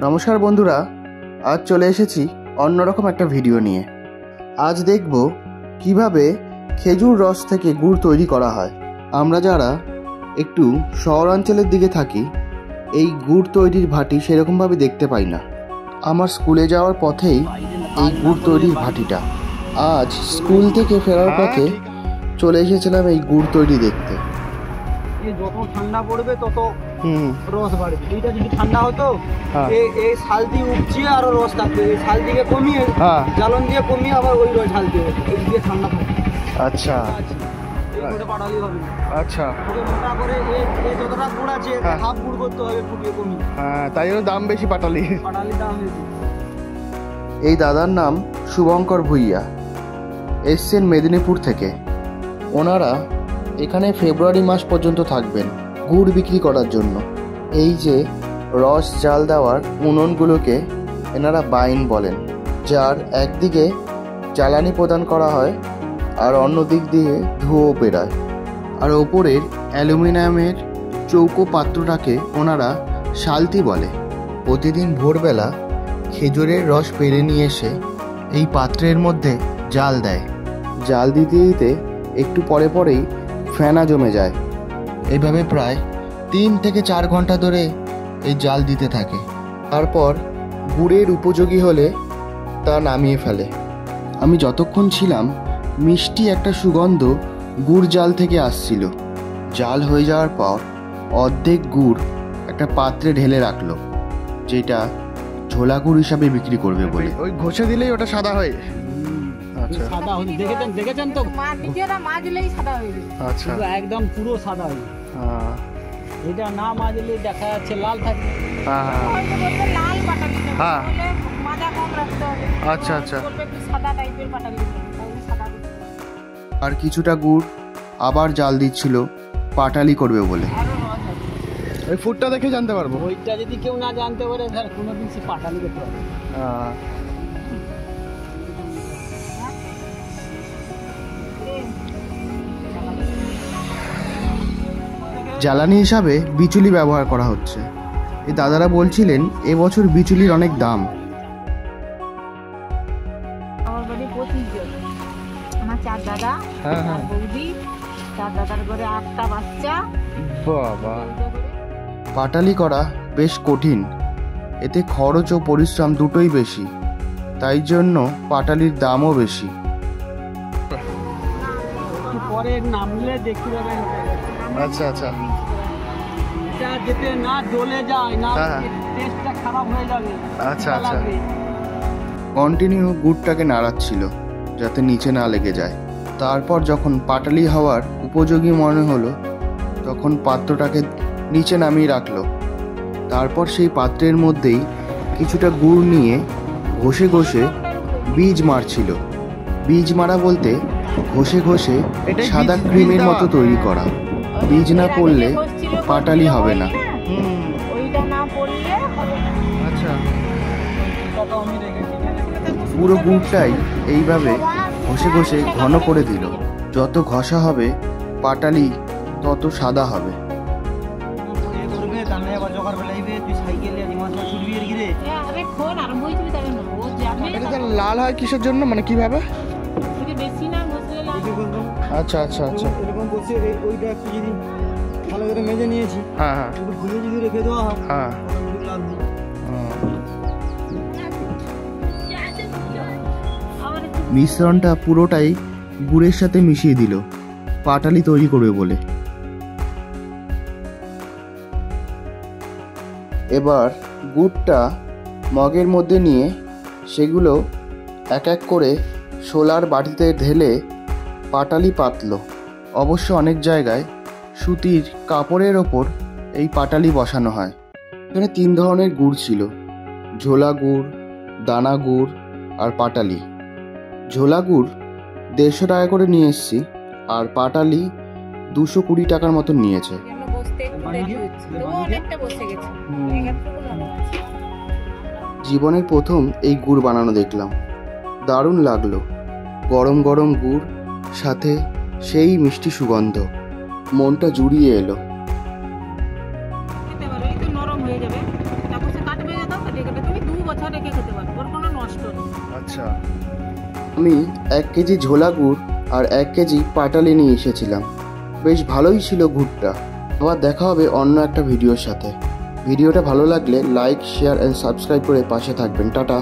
নমস্কার বন্ধুরা, আজ চলে এসেছি অন্যরকম একটা ভিডিও নিয়ে। আজ দেখব কিভাবে খেজুর রস থেকে গুড় তৈরি করা হয়। আমরা যারা একটু শহরাঞ্চলের দিকে থাকি, এই গুড় তৈরির ভাটি সেরকমভাবে দেখতে পাই না। আমার স্কুলে যাওয়ার পথেই এই গুড় তৈরির ভাটিটা। আজ স্কুল থেকে ফেরার পথে চলে এসেছিলাম এই গুড় তৈরি দেখতে। যত ঠান্ডা পড়বে তত রস বাড়বে। এইটা যদি ঠান্ডা হতো এই শাল দিয়ে উপচিয়ে আরো রস থাকবে, এই শাল দিয়ে কমিয়ে জ্বালন দিয়ে কমিয়ে আবার ওই রস ঢালতে হবে, এই দিয়ে ঠান্ডা থাকবে। আচ্ছা পাটালি হবে। আচ্ছা, মোটা করে এই যতটা গুড় আছে হাফ গুড় করতে হবে, ফুটিয়ে কমিয়ে। হ্যাঁ, তাই জন্য দাম বেশি পাটালির দাম বেশি। এই দাদার নাম শুভঙ্কর ভুইয়া, এসছেন মেদিনীপুর থেকে। ওনারা এখানে ফেব্রুয়ারি মাস পর্যন্ত থাকবেন গুড় বিক্রি করার জন্য। এই যে রস জাল দেওয়ার উনুনগুলোকে এনারা বাইন বলেন, যার একদিকে জ্বালানি প্রদান করা হয় আর অন্য দিক দিয়ে ধোঁয়া বেরায়। আর ওপরের অ্যালুমিনিয়ামের চৌকো পাত্রটাকে ওনারা শালতি বলে। প্রতিদিন ভোরবেলা খেজুরের রস পেরে নিয়ে এসে এই পাত্রের মধ্যে জাল দেয়। জাল দিতে দিতে একটু পরে পরেই ফেনা জমে যায়। এইভাবে প্রায় 3 থেকে 4 ঘন্টা ধরে এই জাল দিতে থাকে। তারপর গুড়ের উপযোগী হলে তা নামিয়ে ফেলে। আমি যতক্ষণ ছিলাম মিষ্টি একটা সুগন্ধ গুড় জাল থেকে আসছিল। জাল হয়ে যাওয়ার পর অর্ধেক গুড় একটা পাত্রে ঢেলে রাখলো, যেটা ঝোলা গুড় হিসাবে বিক্রি করবে বলে। ওই ঘষে দিলেই ওটা সাদা হয়। আচ্ছা, সাদা হয়ে দেখেছেন তো, ভিডিওটা মাজলেই সাদা হয়ে যায়। আচ্ছা, একদম পুরো সাদা হয়ে যায়। হ্যাঁ, এটা না মাজলে দেখা যাচ্ছে লাল থাকে। হ্যাঁ লাল পাটালি নেবে, হ্যাঁ, তাহলে মাজা কম রাখতে হবে। আচ্ছা আচ্ছা। বলবে একটু সাদা টাইপের পাটালি নেবে, তাহলে সাদা করতে হবে। আর কিছুটা গুড় আবার জাল দিচ্ছিল পাটালি করবে বলে। আরো রস হবে। ওই ফুটটা দেখে জানতে পারবো। ওইটা যদি কেউ না জানতে পারে তাহলে কোনোদিন সে পাটালি করতে পারবে। জ্বালানি হিসাবে বিচুলি ব্যবহার করা হচ্ছে। এই দাদারা বলছিলেন এবছর বিচুলির অনেক দাম। আমার বাড়ি 25 জন, আমার 4 দাদা, আর বৌদি, 4 দাদার ঘরে 8টা বাচ্চা। বাবা, পাটালি করা বেশ কঠিন। এতে খরচ ও পরিশ্রম দুটোই বেশি, তাই জন্য পাটালির দামও বেশি। পরে নামলে দেখতে পাবেন। আচ্ছা আচ্ছা, এটা যেতে না জ্বলে যায় না, টেস্টটা খারাপ হয়ে যাবে। আচ্ছা আচ্ছা। কন্টিনিউ গুড়টাকে নাড়াচ্ছিল যাতে নিচে না লেগে যায়। তারপর যখন পাটালি হওয়ার উপযোগী মনে হলো, তখন পাত্রটাকে নিচে নামিয়ে রাখলো। তারপর সেই পাত্রের মধ্যেই কিছুটা গুড় নিয়ে ঘষে ঘষে বীজ মারছিল। বীজ মারা বলতে ঘষে ঘষে সাদা ক্রিমের মতো তৈরি করা। বীজ না পড়লে পাটালি হবে না। ওইটা না পড়লে হবে না। আচ্ছা, পুরো গুড়টাই এইভাবে ঘষে ঘষে ঘন করে দিল। যত ঘষা হবে পাটালি তত সাদা হবে। লাল হয় কিসের জন্য, মানে কিভাবে? আচ্ছা আচ্ছা আচ্ছা, এরকম বসে ওইটা একটু যদি ভালো করে মেজে নিয়েছি, হ্যাঁ হ্যাঁ, একটু ভুলে যদি রেখে দেওয়া হয়, হ্যাঁ। মিশ্রণটা পুরোটাই গুড়ের সাথে মিশিয়ে দিল পাটালি তৈরি করবে বলে। এবার গুড়টা মগের মধ্যে নিয়ে সেগুলো এক এক করে শোলার বাটিতে ঢেলে পাটালি পাতলো। অবশ্য অনেক জায়গায় সুতির কাপড়ের ওপর এই পাটালি বসানো হয়। এখানে 3 ধরনের গুড় ছিল, ঝোলা গুড়, দানা গুড় আর পাটালি। ঝোলা গুড় 150 টাকা করে নিয়ে এসেছি, আর পাটালি 220 টাকার মতো নিয়েছে। জীবনের প্রথম এই গুড় বানানো দেখলাম, দারুণ লাগলো। গরম গরম গুড়, সাথে সেই মিষ্টি সুগন্ধ, মনটা জুড়িয়ে এলো। নরম হয়ে যাবে, তারপর সে কাটবে, মেখে খেতে পারবে, ওর কোনো নষ্ট নেই। আচ্ছা, আমি 1 কেজি ঝোলা গুড় আর 1 কেজি পাটালি নিয়ে এসেছিলাম। বেশ ভালোই ছিল গুড়টা। আবার দেখা হবে অন্য একটা ভিডিওর সাথে। ভিডিওটা ভালো লাগলে লাইক, শেয়ার অ্যান্ড সাবস্ক্রাইব করে পাশে থাকবেন। টাটা।